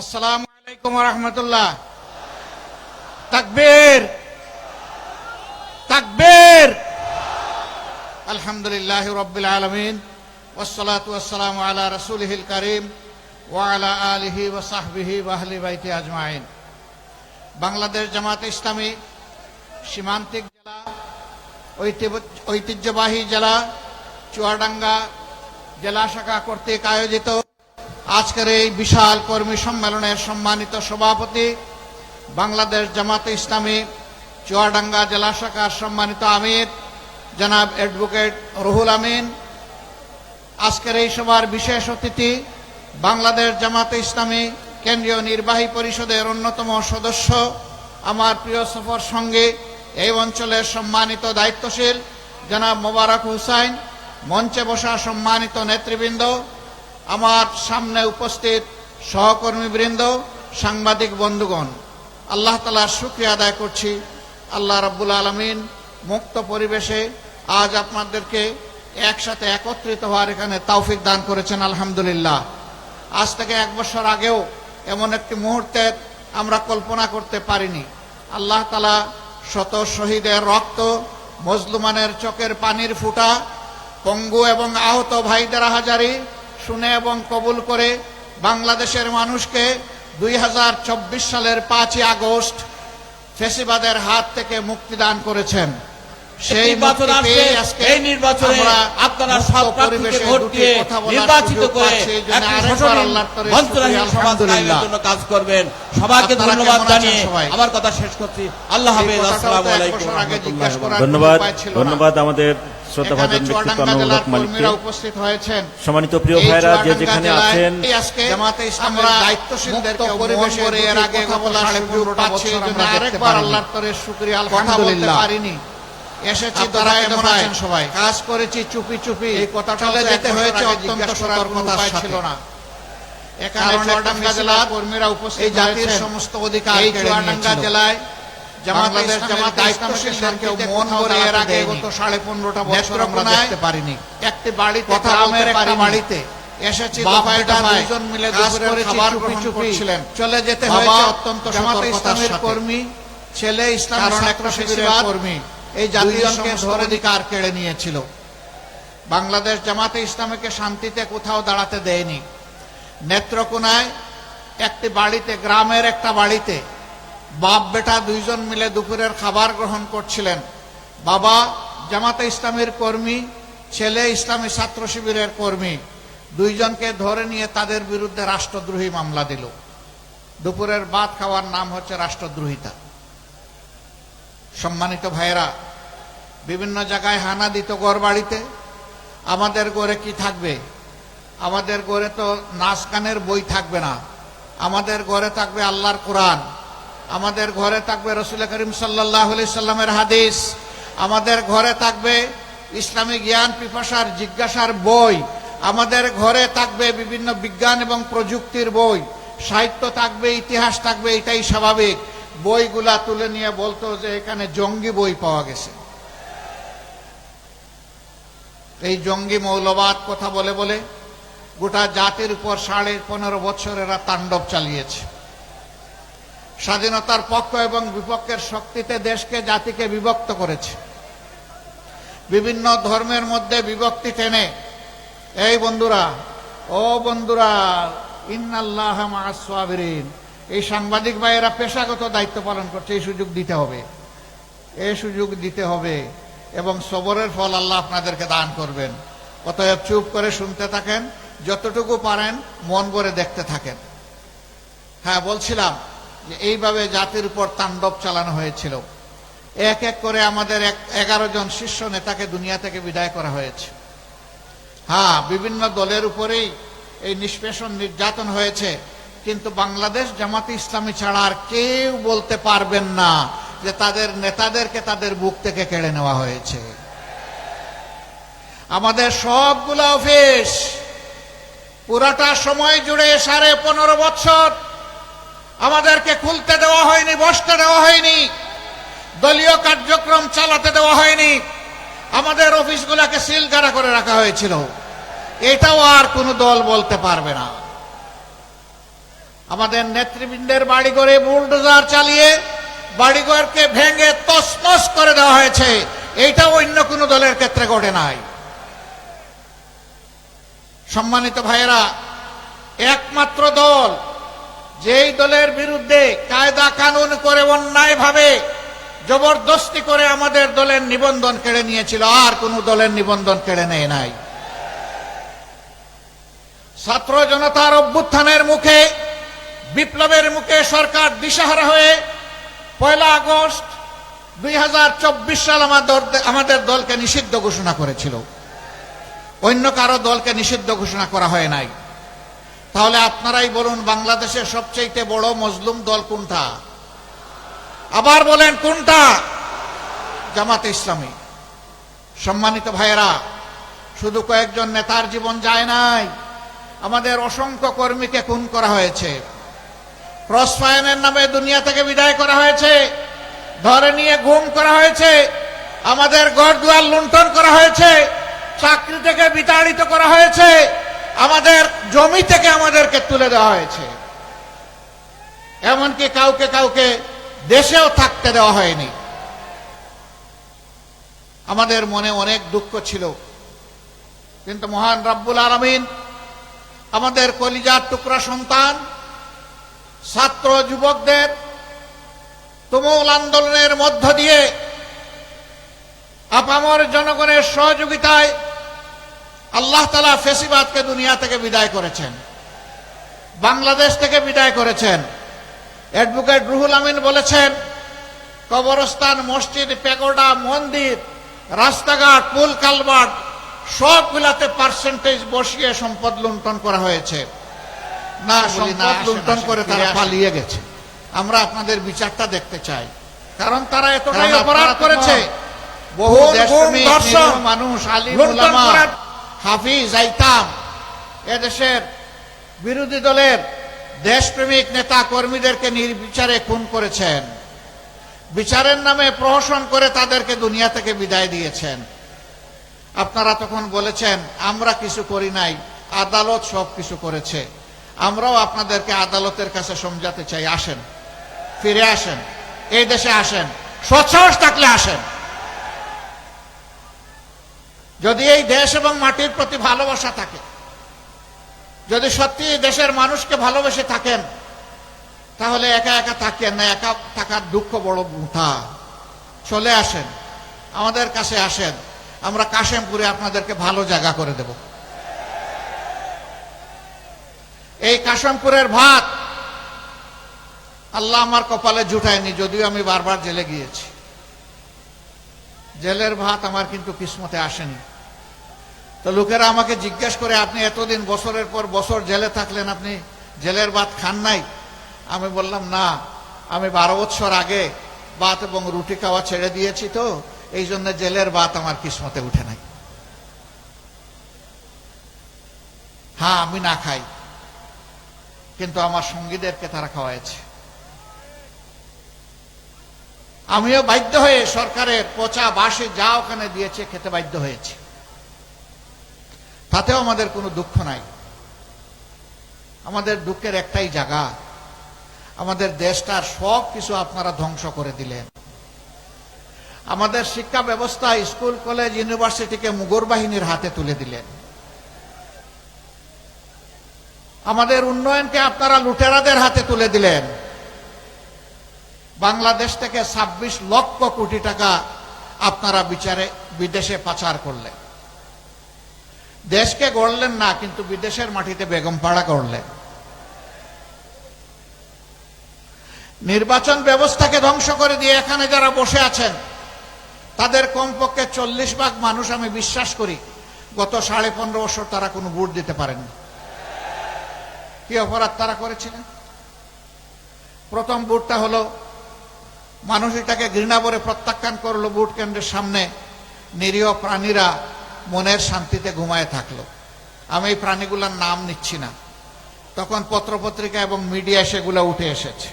আসসালামু আলাইকুম ওয়া রাহমাতুল্লাহ। তাকবীর তাকবীর। আলহামদুলিল্লাহি রাব্বিল আলামিন ওয়াসসালাতু ওয়াসসালামু আলা রাসূলিহিল কারীম ওয়া আলা আলিহি ওয়া সাহবিহি ওয়া আহলি বাইতি আজমাইন। বাংলাদেশ জামাতে ইসলামী সীমান্তিক জেলা, ঐতিহ্যবাহী জেলা চুয়াডাঙ্গা জেলা শাখা কর্তৃক আয়োজিত আজকের এই বিশাল কর্মী সম্মেলনের সম্মানিত সভাপতি, বাংলাদেশ জামাতে ইসলামী চুয়াডাঙ্গা জেলা শাখার সম্মানিত আমির জনাব অ্যাডভোকেট রুহুল আমিন, আজকের এই সভার বিশেষ অতিথি বাংলাদেশ জামাতে ইসলামী কেন্দ্রীয় নির্বাহী পরিষদের অন্যতম সদস্য, আমার প্রিয় সফর সঙ্গী, এই অঞ্চলের সম্মানিত দায়িত্বশীল জনাব মোবারক হুসাইন, মঞ্চে বসা সম্মানিত নেতৃবৃন্দ, আমার সামনে উপস্থিত সহকর্মীবৃন্দ, সাংবাদিক বন্ধুগণ, আল্লাহ তাআলার শুকরিয়া আদায় করছি। আল্লাহ রাব্বুল আলামিন মুক্ত পরিবেশে আজ আপনাদেরকে একসাথে একত্রিত হওয়ার এখানে তৌফিক দান করেছেন, আলহামদুলিল্লাহ। আজ থেকে 1 বছর আগেও এমন একটি মুহূর্তের আমরা কল্পনা করতে পারিনি। আল্লাহ তাআলা শত শহীদের রক্ত, মজলুমানের চোখের পানির ফুটা, পঙ্গু এবং আহত ভাইদের হাজারি শুনে এবং কবুল করে বাংলাদেশের মানুষকে 2024 সালের 5ই আগস্ট ফ্যাসিবাদের হাত থেকে মুক্তি দান করেছেন। সেই এই নির্বাচনে আপনারা সব প্রার্থীকে ভোট দিয়ে নির্বাচিত করে জন্য কাজ করবেন। সবাইকে ধন্যবাদ জানিয়ে আমার কথা শেষ করছি। আল্লাহ হাফেজ। আসসালামু আলাইকুম। ধন্যবাদ আমাদের শ্রদ্ধাভাজন ব্যক্তিত্ব অনুরাগ মালিককে। উপস্থিত হয়েছেন সম্মানিত প্রিয় ভাইরা, যে যেখানে আছেন, জামাতে ইসলামের দায়িত্বশীলদেরকে পরিবেশে এর আগে কথা বলার সুযোগ পাচ্ছি, আমরা আরেকবার আল্লাহর তরে শুকরিয়া আলহামদুলিল্লাহ পারিনি। এসেছি দরায় দরায়, সবাই কাজ করেছি চুপি চুপি, এই কথা চলে যেতে হয়েছে অত্যন্ত সতর্কতা ছিল না। এখানে চুয়াডাঙ্গা জেলার কর্মীরা উপস্থিত, এই জাতির সমস্ত অধিকার চুয়াডাঙ্গা জেলায় বাংলাদেশ জামাত দায়িত্বশীলদেরকে মন ভরে এর আগে গত 15.5 বছর আমরা দেখতে পারিনি। একটি বাড়িতে, কথা আমের একটা বাড়িতে এসেছি, দফায়টা দুজন মিলে দুপুরে খাবার চুপি চুপি চলে যেতে হয়েছে অত্যন্ত সতর্কতার সাথে। কর্মী ছেলে ইসলামী ছাত্র শিবিরের কর্মী এই জাতিজনকে ধরে অধিকার কেড়ে নিয়েছিল। বাংলাদেশ জামাতে ইসলামীকে শান্তিতে কোথাও দাঁড়াতে দেয়নি। নেত্রকোনায় একটি বাড়িতে, গ্রামের একটা বাড়িতে বাপ বেটা দুইজন মিলে দুপুরের খাবার গ্রহণ করছিলেন। বাবা জামাতে ইসলামীর কর্মী, ছেলে ইসলামী ছাত্র শিবিরের কর্মী, দুইজনকে ধরে নিয়ে তাদের বিরুদ্ধে রাষ্ট্রদ্রোহী মামলা দিল। দুপুরের ভাত খাওয়ার নাম হচ্ছে রাষ্ট্রদ্রোহিতা। সম্মানিত ভাইয়েরা, বিভিন্ন জায়গায় হানা দিত ঘর বাড়িতে। আমাদের ঘরে কি থাকবে? আমাদের ঘরে তো নাচ গানের বই থাকবে না, আমাদের ঘরে থাকবে আল্লাহর কোরআন, আমাদের ঘরে থাকবে রাসূল করিম সাল্লাল্লাহু আলাইহি সাল্লামের হাদিস, আমাদের ঘরে থাকবে ইসলামী জ্ঞান পিপাসার জিজ্ঞাসার বই, আমাদের ঘরে থাকবে বিভিন্ন বিজ্ঞান এবং প্রযুক্তির বই, সাহিত্য থাকবে, ইতিহাস থাকবে। এটাই স্বাভাবিক। বইগুলা তুলে নিয়ে বলতো যে এখানে জঙ্গি বই পাওয়া গেছে। এই জঙ্গি মৌলবাদ কথা বলে বলে গোটা জাতির উপর 15.5 বছর এরা তাণ্ডব চালিয়েছে। স্বাধীনতার পক্ষ এবং বিপক্ষের শক্তিতে দেশকে, জাতিকে বিভক্ত করেছে। বিভিন্ন ধর্মের মধ্যে বিভক্তি টেনে, এই বন্ধুরা, ও বন্ধুরা, ইন্নাল্লাহা মাআস সাবিরিন, এই সাংবাদিক ভাইয়েরা পেশাগত দায়িত্ব পালন করছে, এই সুযোগ দিতে হবে, এই সুযোগ দিতে হবে, এবং সবরের ফল আল্লাহ আপনাদেরকে দান করবেন। অতএব চুপ করে শুনতে থাকেন, যতটুকু পারেন মন ভরে দেখতে থাকেন। হ্যাঁ, বলছিলাম যে এইভাবে জাতির উপর তাণ্ডব চালানো হয়েছিল। এক এক করে আমাদের 11 জন শীর্ষ নেতাকে দুনিয়া থেকে বিদায় করা হয়েছে। হ্যাঁ, বিভিন্ন দলের উপরেই এই নিষ্পেষণ নির্যাতন হয়েছে, কিন্তু বাংলাদেশ জামাতে ইসলামী ছাড়া আর কেউ বলতে পারবেন না যে তাদের নেতাদেরকে তাদের বুক থেকে কেড়ে নেওয়া হয়েছে। আমাদের সবগুলো অফিস পুরাটা সময় জুড়ে 15.5 বছর আমাদেরকে খুলতে দেওয়া হয়নি, বসতে দেওয়া হয়নি, দলীয় কার্যক্রম চালাতে দেওয়া হয়নি, আমাদের অফিসগুলোকে সিলগালা করে রাখা হয়েছিল। এটাও আর কোনো দল বলতে পারবে না। আমাদের নেতৃবৃন্দের বাড়িঘরে বুলডোজার চালিয়ে বাড়িঘরকে ভেঙে তছনছ করে দেওয়া হয়েছে। এইটা অন্য কোনো দলের ক্ষেত্রে ঘটে নাই। সম্মানিত ভাইয়েরা, একমাত্র দল যেই দলের বিরুদ্ধে কায়দা কানুন করে অন্যায়ভাবে জবরদস্তি করে আমাদের দলের নিবন্ধন কেড়ে নিয়েছিল, আর কোন দলের নিবন্ধন কেড়ে নেয় নাই। ছাত্র জনতার অভ্যুত্থানের মুখে, বিপ্লবের মুখে সরকার দিশাহারা হয়ে 1 আগস্ট 2024 সাল আমাদের দলকে নিষিদ্ধ ঘোষণা করেছিল। অন্য কারো দলকে নিষিদ্ধ ঘোষণা করা হয় নাই। তাহলে আপনারাই বলুন, বাংলাদেশের সবচেয়ে বড় মজলুম দল কোনটা? আবার বলেন কোনটা? জামাতে ইসলামী। সম্মানিত ভাইয়েরা, শুধু কয়েকজন নেতার জীবন যায় নাই, আমাদের অসংখ্য কর্মীকে খুন করা হয়েছে, ক্রসফায়ারের নামে দুনিয়া থেকে বিদায় করা হয়েছে, ধরে নিয়ে গুম করা হয়েছে, আমাদের ঘরদুয়ার লুণ্ঠন করা হয়েছে, চাকরি থেকে বিতাড়িত করা হয়েছে, আমাদের জমি থেকে আমাদেরকে তুলে দেওয়া হয়েছে, এমনকি কাউকে কাউকে দেশেও থাকতে দেওয়া হয়নি। আমাদের মনে অনেক দুঃখ ছিল, কিন্তু মহান রব্বুল আলামিন আমাদের কলিজার টুকরা সন্তান ছাত্র যুবকদের তুমুল আন্দোলনের মধ্য দিয়ে আপামর জনগণের সহযোগিতায় আল্লাহ তাআলা ফেসিবাদকে দুনিয়া থেকে বিদায় করেছেন, বাংলাদেশ থেকে বিদায় করেছেন। অ্যাডভোকেট রুহুল আমিন বলেছেন, কবরস্থান, মসজিদ, প্যাগোডা, মন্দির, রাস্তাঘাট, পুল কালভার্ট সবগুলাতে পার্সেন্টেজ বসিয়ে সম্পদ লুণ্ঠন করা হয়েছে। না, সম্পদ লুণ্ঠন করে তারা পালিয়ে গেছে। আমরা আপনাদের বিচারটা দেখতে চাই, কারণ তারা এতটাই অপরাধ করেছে। বহু দেশপ্রেমিক মানুষ, আলিম উলামা, হাফিজ, আইতাম, এদেশের বিরোধী দলের দেশপ্রেমিক নেতা কর্মীদেরকে নির্বিচারে খুন করেছেন, বিচারের নামে প্রহসন করে তাদেরকে দুনিয়া থেকে বিদায় দিয়েছেন। আপনারা তখন বলেছেন আমরা কিছু করি নাই, আদালত সব কিছু করেছে। আমরাও আপনাদেরকে আদালতের কাছে সমঝাতে চাই, আসেন, ফিরে আসেন, এই দেশে আসেন, সৎসাহস থাকলে আসেন। যদি এই দেশ এবং মাটির প্রতি ভালোবাসা থাকে, যদি সত্যি দেশের মানুষকে ভালোবেসে থাকেন, তাহলে একা একা থাকেন না, একা থাকার দুঃখ বড় মুঠা। চলে আসেন, আমাদের কাছে আসেন, আমরা কাশেমপুরে আপনাদেরকে ভালো জায়গা করে দেব। এই কাশেমপুরের ভাত আল্লাহ আমার কপালে জুটায়নি, যদিও আমি বারবার জেলে গিয়েছি। জেলের ভাত আমার কিন্তু কিসমতে আসেনি। তো লোকেরা আমাকে জিজ্ঞেস করে, আপনি এতদিন বছরের পর বছর জেলে থাকলেন, আপনি জেলের ভাত খান নাই? আমি বললাম, না, আমি 12 বছর আগে ভাত এবং রুটি খাওয়া ছেড়ে দিয়েছি, তো এই জন্য জেলের ভাত আমার কিসমতে উঠে নাই। হ্যাঁ, আমি না খাই, কিন্তু আমার সঙ্গীদেরকে তারা খাওয়াইছে। আমিও বাধ্য হয়ে সরকারের পচা বাসে যা ওখানে দিয়েছে খেতে বাধ্য হয়েছি, তাতেও আমাদের কোনো দুঃখ নাই। আমাদের দুঃখের একটাই জায়গা, আমাদের দেশটার সব কিছু আপনারা ধ্বংস করে দিলেন। আমাদের শিক্ষা ব্যবস্থা, স্কুল, কলেজ, ইউনিভার্সিটিকে মুগর বাহিনীর হাতে তুলে দিলেন। আমাদের উন্নয়নকে আপনারা লুটেরাদের হাতে তুলে দিলেন। বাংলাদেশ থেকে 26 লক্ষ কোটি টাকা আপনারা বিদেশে পাচার করলেন। দেশকে গড়লেন না, কিন্তু বিদেশের মাটিতে বেগমপাড়া করলেন। নির্বাচন ব্যবস্থাকে ধ্বংস করে দিয়ে এখানে যারা বসে আছেন, তাদের কমপক্ষে 40% মানুষ, আমি বিশ্বাস করি, গত 15.5 বছর তারা কোনো ভোট দিতে পারেননি। কি অপরাধ তারা করেছিলেন? প্রথম ভোটটা হলো, মানুষ এটাকে ঘৃণা করে প্রত্যাখ্যান করলো, ভোট কেন্দ্রের সামনে নিরীহ প্রাণীরা মনের শান্তিতে ঘুমায় থাকলো। আমি এই প্রাণীগুলোর নাম নিচ্ছি না, তখন পত্রপত্রিকা এবং মিডিয়া সেগুলো উঠে এসেছে।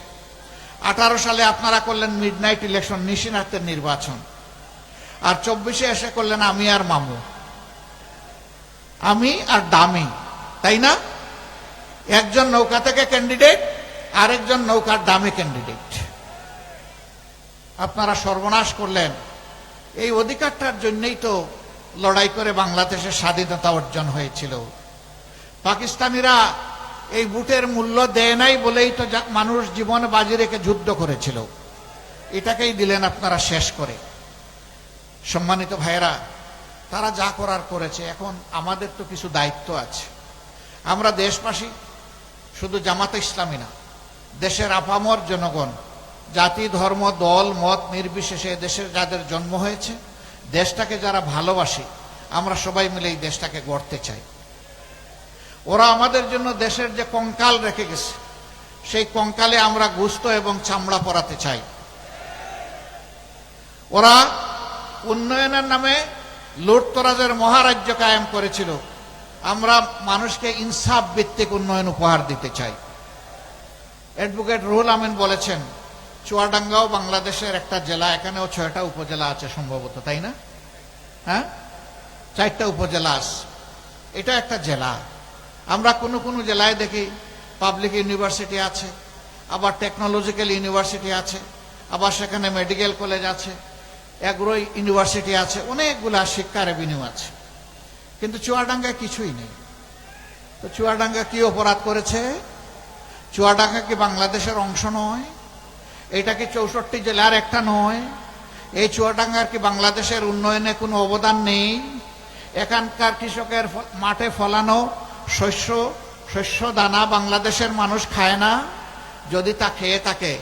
18 সালে আপনারা করলেন মিডনাইট ইলেকশন, নিশিনাথের নির্বাচন, আর 24-এ এসে করলেন আমি আর মামু, আমি আর দামি, তাই না? একজন নৌকা থেকে ক্যান্ডিডেট, আরেকজন নৌকার দামে ক্যান্ডিডেট। আপনারা সর্বনাশ করলেন। এই অধিকারটার জন্যই তো লড়াই করে বাংলাদেশের স্বাধীনতা অর্জন হয়েছিল। পাকিস্তানিরা এই বুটের মূল্য দেয় নাই বলেই তো মানুষ জীবন বাজি রেখে যুদ্ধ করেছিল। এটাকেই দিলেন আপনারা শেষ করে। সম্মানিত ভাইয়েরা, তারা যা করার করেছে, এখন আমাদের তো কিছু দায়িত্ব আছে। আমরা দেশবাসী, শুধু জামাতে ইসলামী না, দেশের আপামর জনগণ, জাতি ধর্ম দল মত নির্বিশেষে দেশের যাদের জন্ম হয়েছে, দেশটাকে যারা ভালোবাসি, আমরা সবাই মিলে এই দেশটাকে গড়তে চাই। ওরা আমাদের জন্য দেশের যে কঙ্কাল রেখে গেছে, সেই কঙ্কালে আমরা গোশত এবং চামড়া পরাতে চাই। ওরা উন্নয়নের নামে লুটতরাজের মহারাজ্য কায়েম করেছিল, আমরা মানুষকে ইনসাফ ভিত্তিক উন্নয়ন উপহার দিতে চাই। অ্যাডভোকেট রুহুল আমিন বলেছেন, চুয়াডাঙ্গাও বাংলাদেশের একটা জেলা, এখানেও 6টা উপজেলা আছে সম্ভবত, তাই না? হ্যাঁ, 4টা উপজেলা আছে। এটা একটা জেলা। আমরা কোনো কোনো জেলায় দেখি পাবলিক ইউনিভার্সিটি আছে, আবার টেকনোলজিক্যাল ইউনিভার্সিটি আছে, আবার সেখানে মেডিকেল কলেজ আছে, এগ্রো ইউনিভার্সিটি আছে, অনেকগুলা শিক্ষা রেভিনিউ আছে। কিন্তু চুয়াডাঙ্গায় কিছুই নেই। তো চুয়াডাঙ্গা কি অপরাধ করেছে? চুয়াডাঙ্গা কি বাংলাদেশের অংশ নয়? এটা কি 64 জেলার একটা নয়? এই চুয়াডাঙ্গার কি বাংলাদেশের উন্নয়নে কোনো অবদান নেই? এখানকার কৃষকের মাঠে ফলানো শস্য দানা বাংলাদেশের মানুষ খায় না? যদি তা খেয়ে থাকে,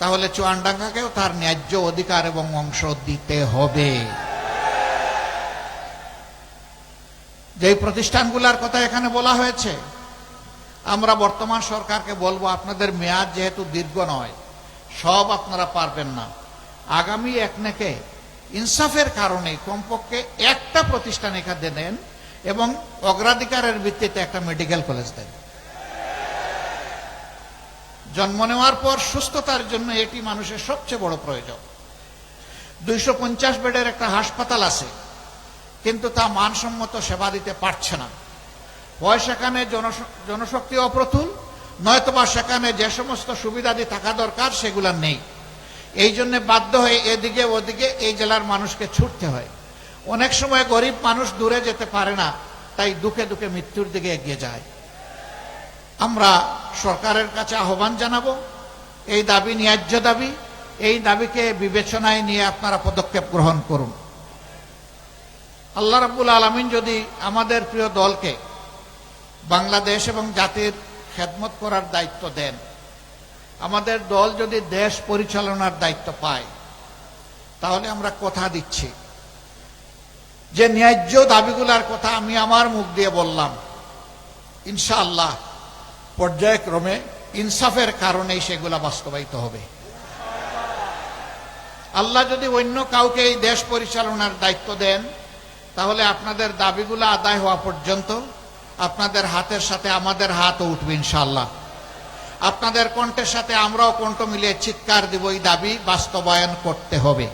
তাহলে চুয়াডাঙ্গাকেও তার ন্যায্য অধিকার এবং অংশ দিতে হবে। যে প্রতিষ্ঠানগুলোর কথা এখানে বলা হয়েছে, আমরা বর্তমান সরকারকে বলবো, আপনাদের মেয়াদ যেহেতু দীর্ঘ নয়, সব আপনারা পারবেন না, আগামী একনেকে ইনসাফের কারণে কমপক্ষে একটা প্রতিষ্ঠান এখানে দেন এবং অগ্রাধিকারের ভিত্তিতে একটা মেডিকেল কলেজ দেন। জন্ম নেওয়ার পর সুস্থতার জন্য এটি মানুষের সবচেয়ে বড় প্রয়োজন। 250 বেডের একটা হাসপাতাল আছে, কিন্তু তা মানসম্মত সেবা দিতে পারছে না। হয় সেখানে জনশক্তি অপ্রতুল, নয়তোবা সেখানে যে সমস্ত সুবিধাদি থাকা দরকার সেগুলো নেই। এই জন্য বাধ্য হয়ে এদিকে ওদিকে এই জেলার মানুষকে ছুটতে হয়। অনেক সময় গরিব মানুষ দূরে যেতে পারে না, তাই দুঃখে দুঃখে মৃত্যুর দিকে এগিয়ে যায়। আমরা সরকারের কাছে আহ্বান জানাবো, এই দাবি ন্যায্য দাবি, এই দাবিকে বিবেচনায় নিয়ে আপনারা পদক্ষেপ গ্রহণ করুন। আল্লাহ রাব্বুল আলামিন যদি আমাদের প্রিয় দলকে বাংলাদেশ এবং জাতির খেদমত করার দায়িত্ব দেন, আমাদের দল যদি দেশ পরিচালনার দায়িত্ব পায়, তাহলে আমরা কথা দিচ্ছি যে ন্যায্য দাবিগুলার কথা আমি আমার মুখ দিয়ে বললাম, ইনশাআল্লাহ পর্যায়ক্রমে ইনসাফের কারণেই সেগুলা বাস্তবায়িত হবে। আল্লাহ যদি অন্য কাউকে এই দেশ পরিচালনার দায়িত্ব দেন, তাহলে আপনাদের দাবিগুলো আদায় হওয়া পর্যন্ত আপনাদের হাতের সাথে আমাদের হাতও উঠবে ইনশাআল্লাহ। আপনাদের কণ্ঠের সাথে আমরাও কণ্ঠ মিলিয়ে চিৎকার দিব, এই দাবি বাস্তবায়ন করতে হবে।